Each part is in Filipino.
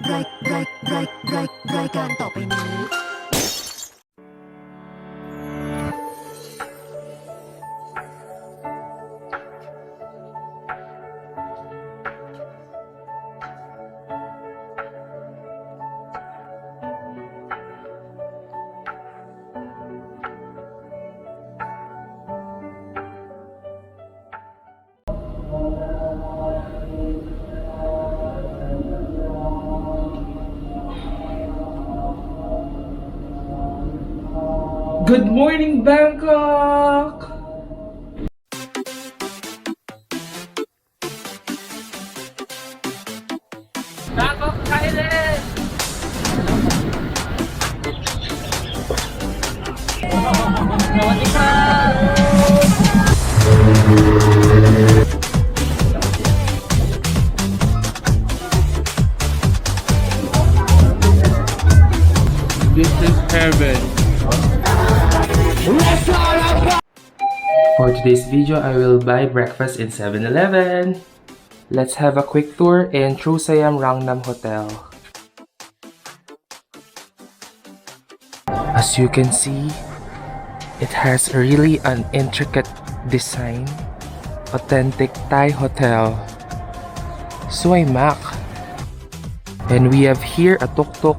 รายการต่อไปนี้ Good morning, Bangkok! Bangkok, Thailand! Sawadee ka! This is heaven. For today's video, I will buy breakfast in 7-Eleven. Let's have a quick tour in True Siam Rangnam Hotel. As you can see, it has really an intricate design. Authentic Thai hotel. Suai Mak. And we have here a tuk-tuk.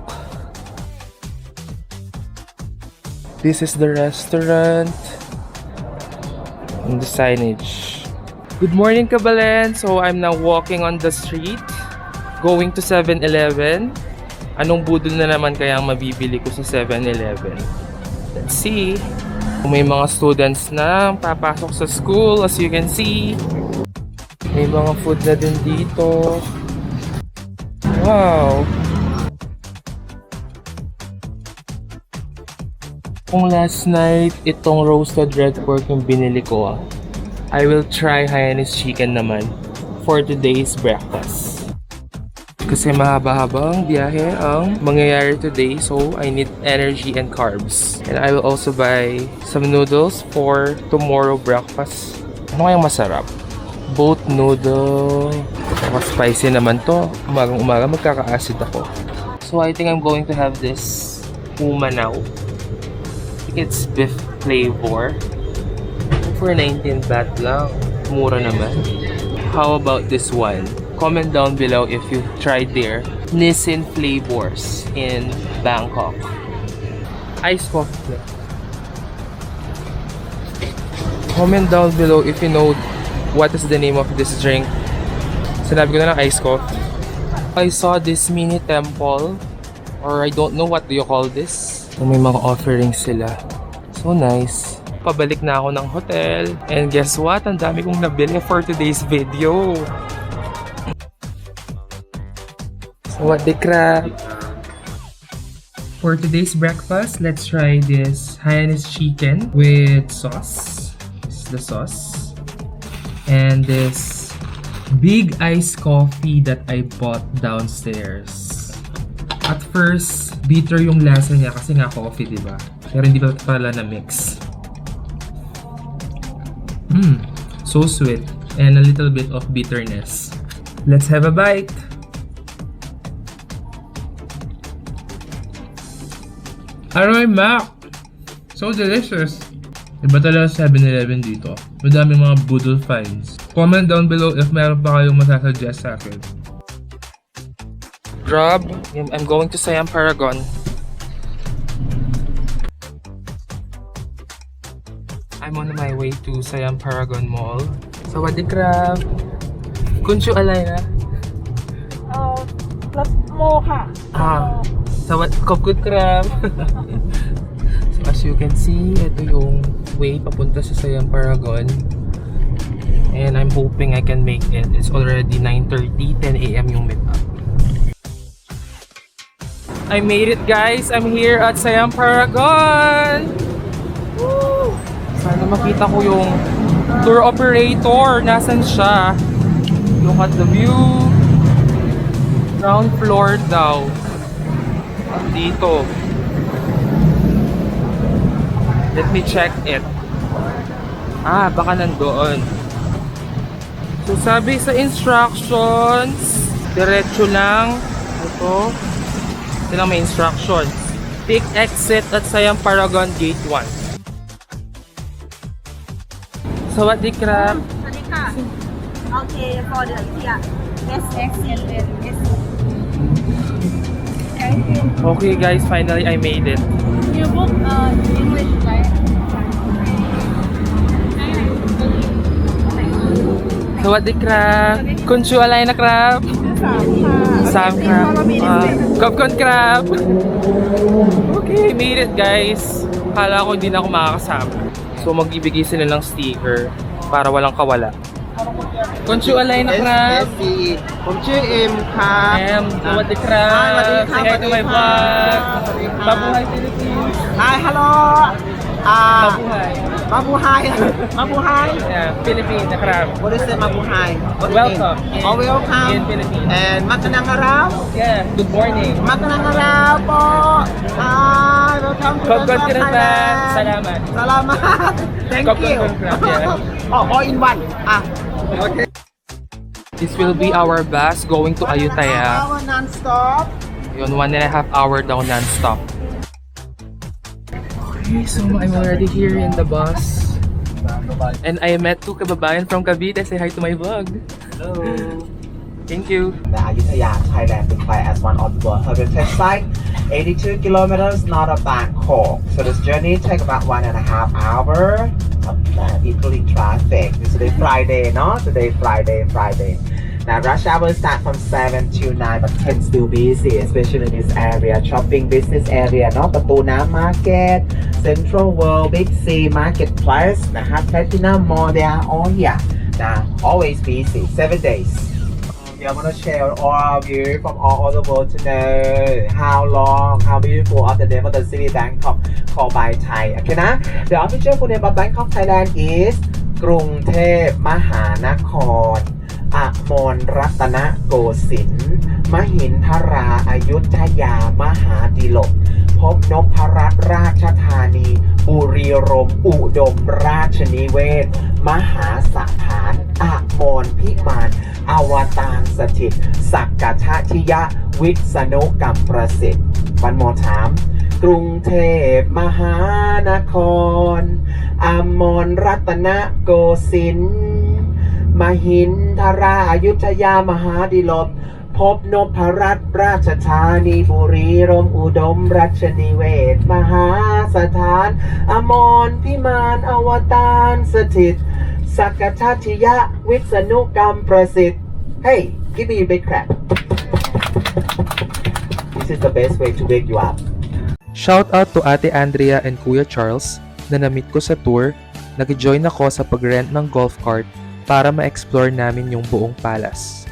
This is the restaurant. And the signage. Good morning, Kabalen! So I'm now walking on the street, going to 7-Eleven. Anong budol na naman kayang mabibili ko sa 7-Eleven? Let's see. May mga students na papasok sa school, as you can see. May mga food na din dito. Wow! Kung last night, itong roasted red pork yung binili ko, I will try Hainanese chicken naman for today's breakfast. Kasi mahaba-habang biyahe ang mangyayari today, so I need energy and carbs. And I will also buy some noodles for tomorrow breakfast. Ano kayang masarap? Boat noodle. Spicy naman to. Umagang-umaga magkaka-acid ako. So I think I'm going to have this umanaw. It's beef flavor for 19 baht lang. Mura naman. How about this one? Comment down below if you tried their Nissin flavors in Bangkok. Ice coffee. Comment down below if you know what is the name of this drink. Sinabi ko na lang ice coffee. I saw this mini temple, or I don't know what do you call this. May mga offerings sila. So nice. Pabalik na ako ng hotel. And guess what? Ang dami kong nabili for today's video. Sawadee krap! For today's breakfast, let's try this Hainanese chicken with sauce. This is the sauce. And this big iced coffee that I bought downstairs. At first, bitter yung lasa niya kasi nga coffee, diba? Pero hindi pa pala na mix. So sweet and a little bit of bitterness. Let's have a bite. Arun, Mak! So delicious! Iba talaga 7-Eleven dito. Madami mga boodle finds. Comment down below if meron pa kayong masasuggest sa akin. Grab. I'm going to Siam Paragon. I'm on my way to Siam Paragon Mall. Sawadee krap! Kunshu alay na? Plus mo ha. Kopkut krap! So as you can see, ito yung way papunta sa Siam Paragon. And I'm hoping I can make it. It's already 9:30, 10 AM yung meet up. I made it, guys! I'm here at Siam Paragon! Woo! Sana makita ko yung tour operator. Nasaan siya? Look at the view. Ground floor daw. Dito. Let me check it. Baka nandoon. So sabi sa instructions, diretso lang Ito. Ito may instructions. Take exit at Siam Paragon Gate 1. Sawadee krap. สวัสดีค่ะ Okay for the Ayutthaya S X L N S Okay guys, finally I made it. You book English right สวัสดีครับคุณชื่ออะไรนะครับ 3 ค่ะ Sam ครับขอบคุณครับ Okay, made it guys. Kala ko hindi na ako makakasama. So magbibigay sila ng sticker para walang kawala. Kunชื่ออะไรนะครับ SC ผมชื่อเอ็มครับ Em, สวัสดีครับ สวัสดีครับ Say hi to my vlog. สวัสดีครับ Mabuhay Philippines. Hi hello Mabuhay. มาบูไฮมาบูไฮ Yeah, Philippines นะครับ What is it มาบูไฮ Welcome. Oh welcome In Philippines. and makanang araw Yeah, good morning. makanang araw po Hi welcome to Khop khun Thailand. krap. Salamat. Salamat Thank Khop you khun krap, yeah. Oh all in one Okay This will be our bus going to Ayutthaya. Hour non-stop Yun, 1.5 hour daw non-stop. Okay, so I'm already here in the bus. And I met two kababayan from Cavite. Say hi to my vlog. Hello Thank you. The Ayutthaya, Thailand, declared as one of the World Heritage Site, 82 kilometers north of Bangkok. So this journey takes about 1.5 hours. Equally traffic. Today Friday, no? Today Friday. Now rush hours start from 7 to 9, but 10 still busy, especially in this area, shopping business area, no? Patuna Market, Central World, Big C Marketplace, Platinum Mall, they are all here. Now always busy, 7 days. I want to share all of you from all over the world to know how long, how beautiful of the name of the city Bangkok called by Thai. Okay, na? The official full name of Bangkok, Thailand is กรุงเทพมหานครอมรรัตนโกสินทร์มหินทราอยุธยามหาดิลกพบนพรัตน์ราชธานีบุรีรมย์อุดมราชนิเวศน์มหาสถานอมรพิมานอวตารสถิตสักกะทะทิยะวิษณุกรรมประสิทธิ์วันมอถามกรุงเทพมหานครอมรรัตนโกสินทร์มหินทราอยุธยามหาดิลกพบนพรัตน์ราชธานีบุรีรมย์อุดมรัชนิเวศน์มหาสถานอมรพิมานอวตารสถิตสักกะทะทิยะวิษณุกรรมประสิทธิ์ Hey, give me a big clap. This is the best way to wake you up. Shout out to Ate Andrea and Kuya Charles na na-meet ko sa tour. Nag-join ako sa pag-rent ng golf cart para ma-explore namin yung buong palace.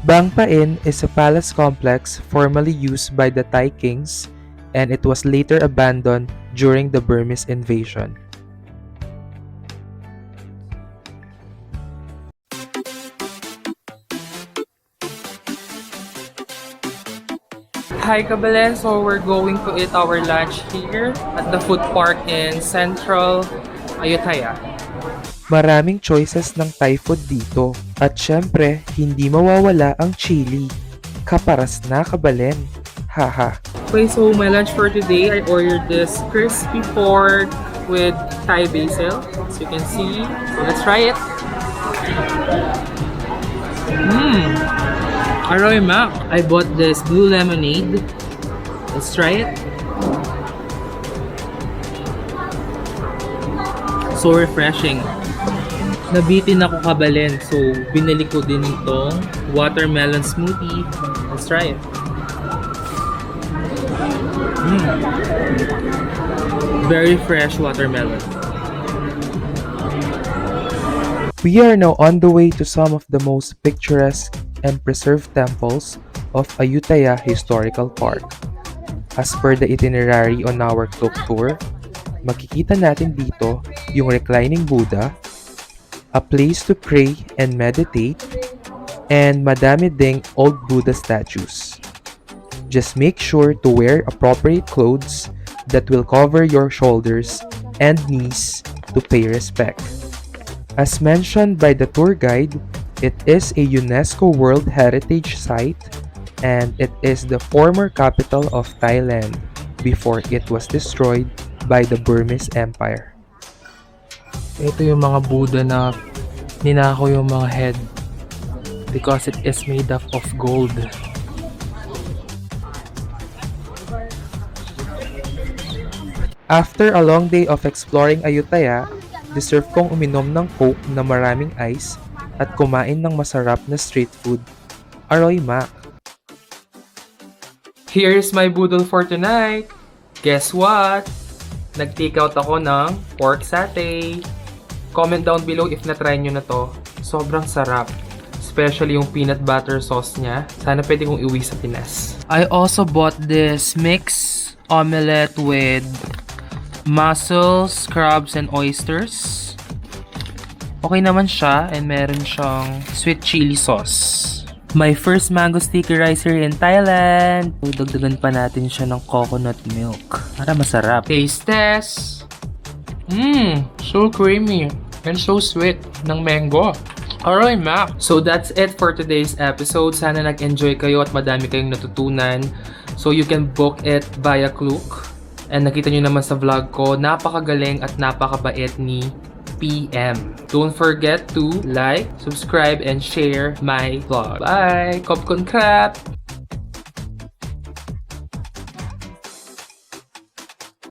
Bang Pain is a palace complex formerly used by the Thai kings and it was later abandoned during the Burmese invasion. Hi Kabalen, so we're going to eat our lunch here at the food park in Central Ayutthaya. Maraming choices ng Thai food dito at syempre hindi mawawala ang chili. Kaparas na Kabalen. Haha. Okay, so my lunch for today, I ordered this crispy pork with Thai basil. As you can see, so let's try it. Aroy Mac. I bought this blue lemonade. Let's try it. So refreshing. Nabitin ako Kabalen, so binili ko din itong watermelon smoothie. Let's try it. Very fresh watermelon. We are now on the way to some of the most picturesque and preserved temples of Ayutthaya Historical Park. As per the itinerary on our Klook Tour, makikita natin dito yung reclining Buddha, a place to pray and meditate, and madami ding old Buddha statues. Just make sure to wear appropriate clothes that will cover your shoulders and knees to pay respect. As mentioned by the tour guide, it is a UNESCO World Heritage Site and it is the former capital of Thailand before it was destroyed by the Burmese Empire. Ito yung mga Buddha na ninakaw yung mga head because it is made up of gold. After a long day of exploring Ayutthaya, deserve kong uminom ng Coke na maraming ice at kumain ng masarap na street food. Aroy Mac! Here's my budol for tonight! Guess what? Nag-take out ako ng pork satay. Comment down below if na-try nyo na to. Sobrang sarap. Especially yung peanut butter sauce niya. Sana pwede kong iuwi sa Pinas. I also bought this mixed omelette with mussels, crabs, and oysters. Okay naman siya and meron siyang sweet chili sauce. My first mango sticky rice here in Thailand. Dagdagan pa natin siya ng coconut milk para masarap. Taste test! So creamy and so sweet ng mango. Aroy Mac! So that's it for today's episode. Sana nag-enjoy kayo at madami kayong natutunan. So you can book it via Klook. And nakita nyo naman sa vlog ko, napakagaling at napakabait ni PM. Don't forget to like, subscribe, and share my vlog. Bye! Kopkon krap!